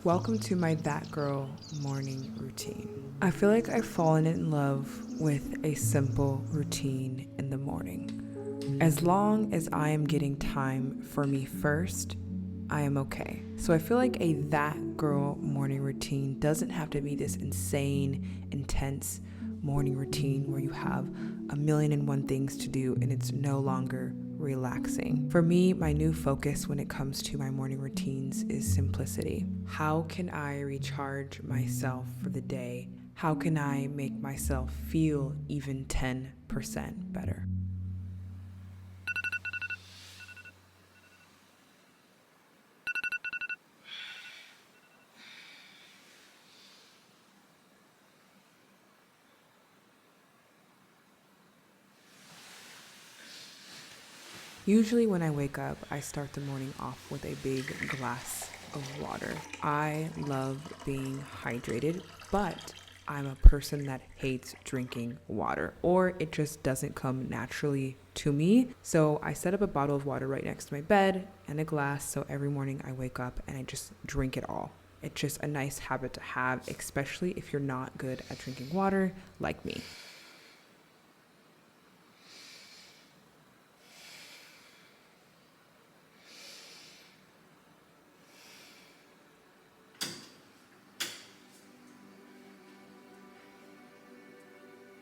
Welcome to my That Girl morning routine. I feel like I've fallen in love with a simple routine in the morning. As long as I am getting time for me first, I am okay. So I feel like a That Girl morning routine doesn't have to be this insane, intense morning routine where you have 1,000,001 things to do and it's no longer relaxing. For me, my new focus when it comes to my morning routines is simplicity. How can I recharge myself for the day? How can I make myself feel even 10% better? Usually when I wake up, I start the morning off with a big glass of water. I love being hydrated, but I'm a person that hates drinking water, or it just doesn't come naturally to me. So I set up a bottle of water right next to my bed and a glass, so every morning I wake up and I just drink it all. It's just a nice habit to have, especially if you're not good at drinking water like me.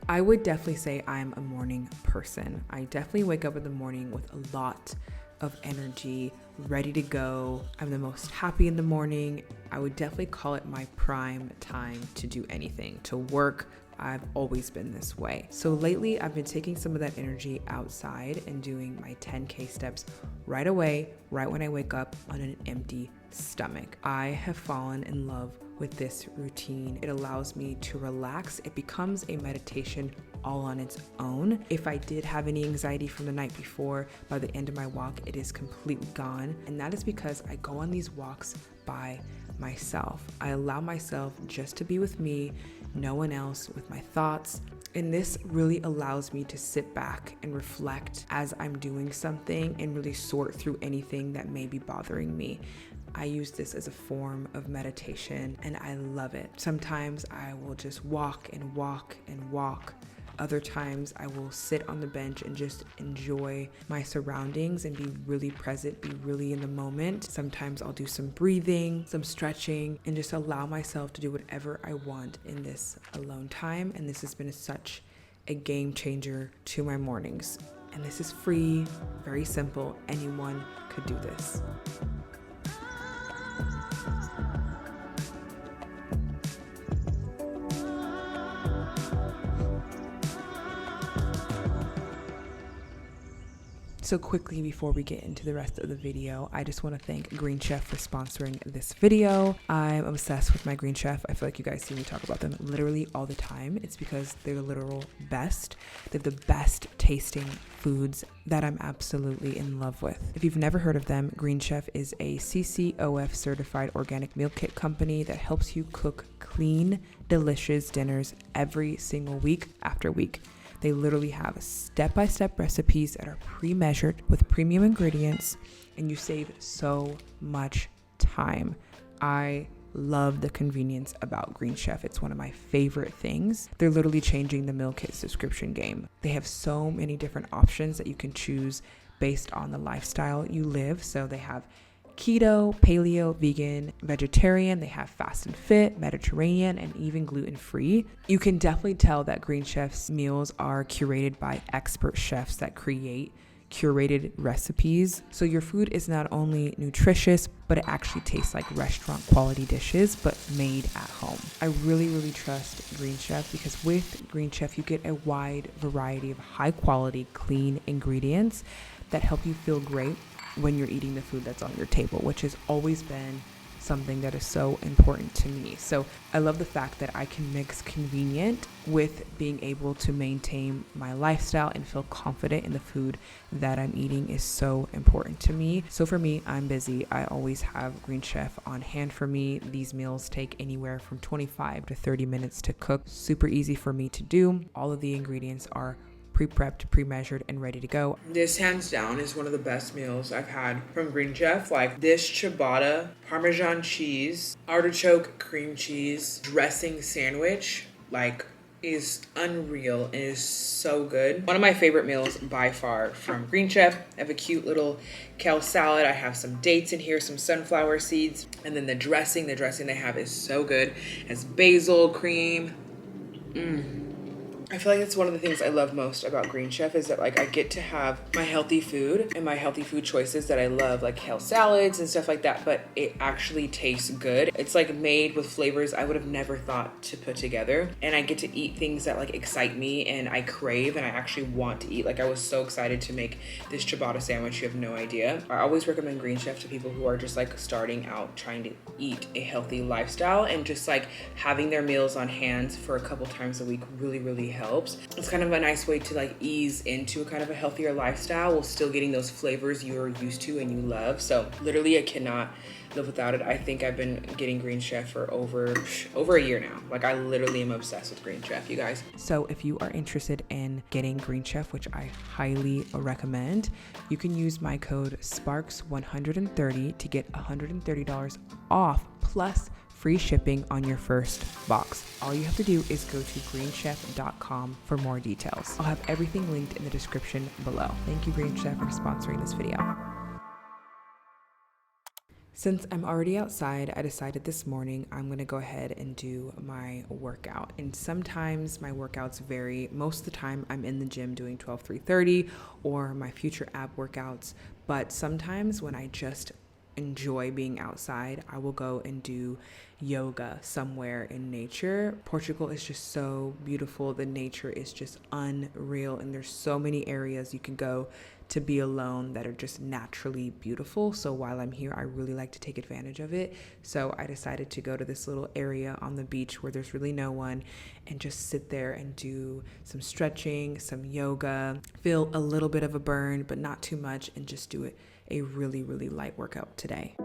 I would definitely say I'm a morning person. I definitely wake up in the morning with a lot of energy, ready to go. I'm the most happy in the morning. I would definitely call it my prime time to do anything, to work. I've always been this way. So lately, I've been taking some of that energy outside and doing my 10K steps right away, right when I wake up on an empty stomach. I have fallen in love with this routine. It allows me to relax. It becomes a meditation all on its own. If I did have any anxiety from the night before, by the end of my walk, it is completely gone. And that is because I go on these walks by myself. I allow myself just to be with me, no one else, with my thoughts. And this really allows me to sit back and reflect as I'm doing something and really sort through anything that may be bothering me. I use this as a form of meditation and I love it. Sometimes I will just walk and walk and walk. Other times I will sit on the bench and just enjoy my surroundings and be really present, be really in the moment. Sometimes I'll do some breathing, some stretching, and just allow myself to do whatever I want in this alone time. And this has been such a game changer to my mornings. And this is free, very simple. Anyone could do this. So quickly before we get into the rest of the video, I just want to thank Green Chef for sponsoring this video. I'm obsessed with my Green Chef. I feel like you guys see me talk about them literally all the time. It's because they're the literal best. They're the best tasting foods that I'm absolutely in love with. If you've never heard of them, Green Chef is a CCOF certified organic meal kit company that helps you cook clean, delicious dinners every single week after week. They literally have step-by-step recipes that are pre-measured with premium ingredients, and you save so much time. I love the convenience about Green Chef. It's one of my favorite things. They're literally changing the meal kit subscription game. They have so many different options that you can choose based on the lifestyle you live. So they have keto, paleo, vegan, vegetarian. They have fast and fit, Mediterranean, and even gluten-free. You can definitely tell that Green Chef's meals are curated by expert chefs that create curated recipes. So your food is not only nutritious, but it actually tastes like restaurant quality dishes, but made at home. I really, really trust Green Chef because with Green Chef, you get a wide variety of high quality, clean ingredients that help you feel great when you're eating the food that's on your table, which has always been something that is so important to me. So I love the fact that I can mix convenient with being able to maintain my lifestyle and feel confident in the food that I'm eating is so important to me. So for me, I'm busy. I always have Green Chef on hand for me. These meals take anywhere from 25 to 30 minutes to cook. Super easy for me to do. All of the ingredients are pre-prepped, pre-measured, and ready to go. This hands down is one of the best meals I've had from Green Chef. Like this ciabatta, Parmesan cheese, artichoke cream cheese, dressing sandwich, like is unreal and is so good. One of my favorite meals by far from Green Chef. I have a cute little kale salad. I have some dates in here, some sunflower seeds, and then the dressing they have is so good. It has basil, cream. I feel like that's one of the things I love most about Green Chef is that like I get to have my healthy food and my healthy food choices that I love, like kale salads and stuff like that, but it actually tastes good. It's like made with flavors I would have never thought to put together, and I get to eat things that like excite me and I crave and I actually want to eat. Like I was so excited to make this ciabatta sandwich, you have no idea. I always recommend Green Chef to people who are just like starting out trying to eat a healthy lifestyle, and just like having their meals on hand for a couple times a week really helps. It's kind of a nice way to like ease into a kind of a healthier lifestyle while still getting those flavors you're used to and you love. So literally I cannot live without it. I think I've been getting Green Chef for over a year now. Like I literally am obsessed with Green Chef, you guys. So if you are interested in getting Green Chef, which I highly recommend, you can use my code SPARKS130 to get $130 off plus free shipping on your first box. All you have to do is go to greenchef.com for more details. I'll have everything linked in the description below. Thank you, Green Chef, for sponsoring this video. Since I'm already outside, I decided this morning I'm gonna go ahead and do my workout. And sometimes my workouts vary. Most of the time I'm in the gym doing 12-3-30 or my future ab workouts. But sometimes when I just enjoy being outside, I will go and do yoga somewhere in nature. Portugal is just so beautiful. The nature is just unreal, and there's so many areas you can go to be alone that are just naturally beautiful. So while I'm here, I really like to take advantage of it. So I decided to go to this little area on the beach where there's really no one and just sit there and do some stretching, some yoga, feel a little bit of a burn, but not too much, and just do it a really light workout today.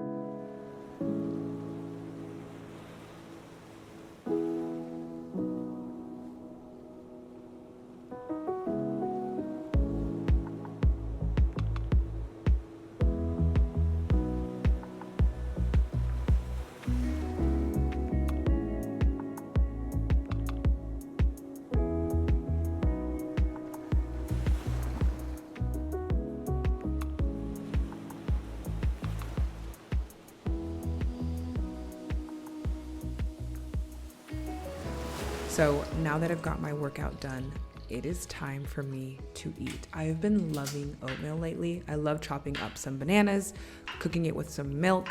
So now that I've got my workout done, it is time for me to eat. I have been loving oatmeal lately. I love chopping up some bananas, cooking it with some milk,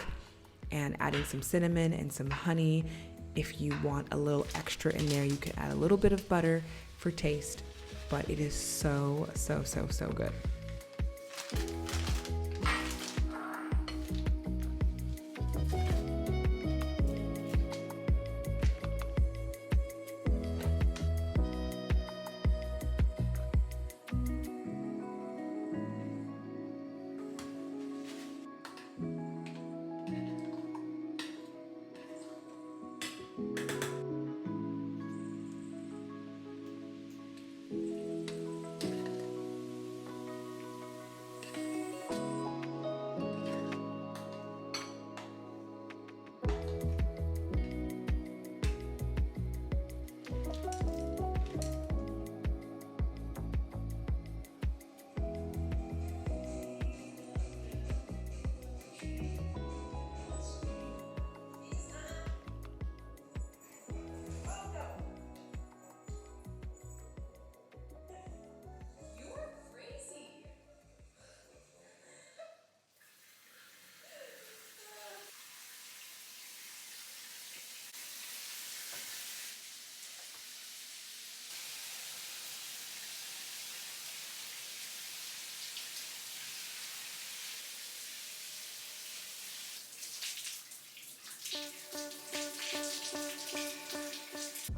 and adding some cinnamon and some honey. If you want a little extra in there, you can add a little bit of butter for taste, but it is so good.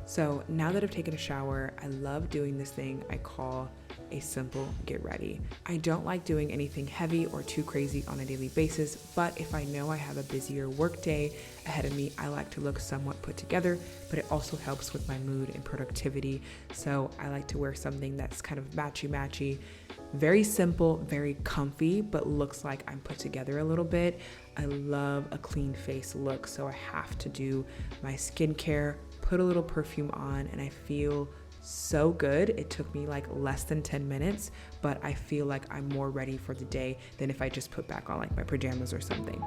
So now that I've taken a shower, I love doing this thing I call a simple get ready. I don't like doing anything heavy or too crazy on a daily basis, but if I know I have a busier work day ahead of me, I like to look somewhat put together, but it also helps with my mood and productivity. So I like to wear something that's kind of matchy, very simple, very comfy, but looks like I'm put together a little bit. I love a clean face look, so I have to do my skincare, put a little perfume on, and I feel so good. It took me like less than 10 minutes, but I feel like I'm more ready for the day than if I just put back on like my pajamas or something.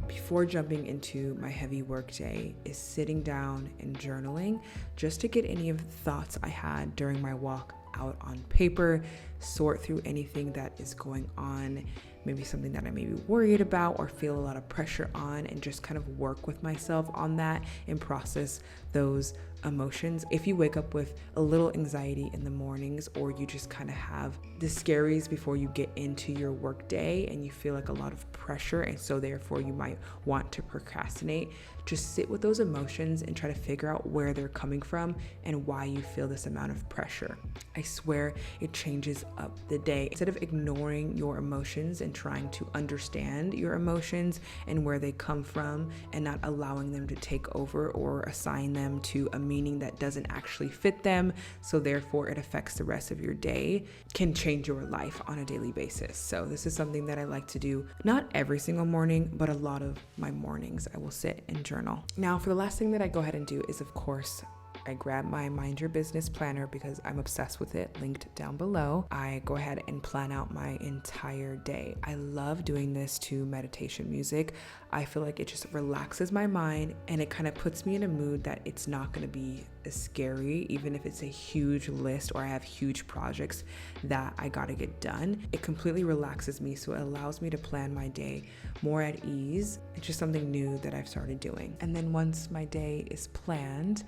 Before jumping into my heavy work day is sitting down and journaling just to get any of the thoughts I had during my walk out on paper, sort through anything that is going on, maybe something that I may be worried about or feel a lot of pressure on, and just kind of work with myself on that and process those emotions. If you wake up with a little anxiety in the mornings, or you just kind of have the scaries before you get into your work day and you feel like a lot of pressure, and so therefore you might want to procrastinate, just sit with those emotions and try to figure out where they're coming from and why you feel this amount of pressure. I swear it changes up the day. Instead of ignoring your emotions and trying to understand your emotions and where they come from and not allowing them to take over or assign them to a meaning that doesn't actually fit them, so therefore it affects the rest of your day, can change your life on a daily basis. So this is something that I like to do, not every single morning, but a lot of my mornings I will sit and journal. Now for the last thing that I go ahead and do is, of course, I grab my Mind Your Business planner because I'm obsessed with it, linked down below. I go ahead and plan out my entire day. I love doing this to meditation music. I feel like it just relaxes my mind and it kind of puts me in a mood that it's not going to be as scary, even if it's a huge list or I have huge projects that I got to get done. It completely relaxes me, so it allows me to plan my day more at ease. It's just something new that I've started doing. And then once my day is planned,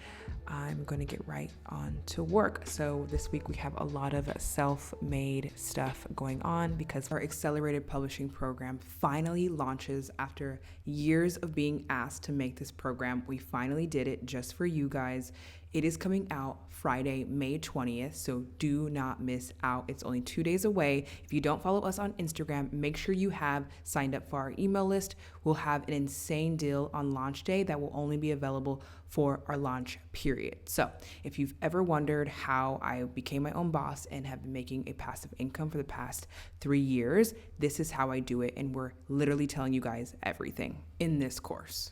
I'm going to get right on to work. So this week we have a lot of self-made stuff going on because our accelerated publishing program finally launches after years of being asked to make this program. We finally did it just for you guys. It is coming out Friday, May 20th, so do not miss out. It's only 2 days away. If you don't follow us on Instagram, make sure you have signed up for our email list. We'll have an insane deal on launch day that will only be available for our launch period. So if you've ever wondered how I became my own boss and have been making a passive income for the past 3 years, this is how I do it, and we're literally telling you guys everything in this course.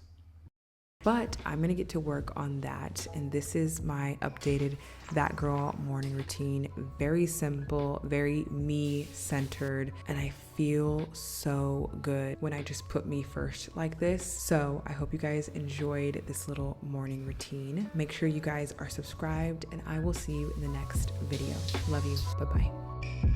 But I'm gonna get to work on that, and this is my updated That Girl morning routine. Very simple, very me-centered, and I feel so good when I just put me first like this. So I hope you guys enjoyed this little morning routine. Make sure you guys are subscribed, and I will see you in the next video. Love you. Bye-bye.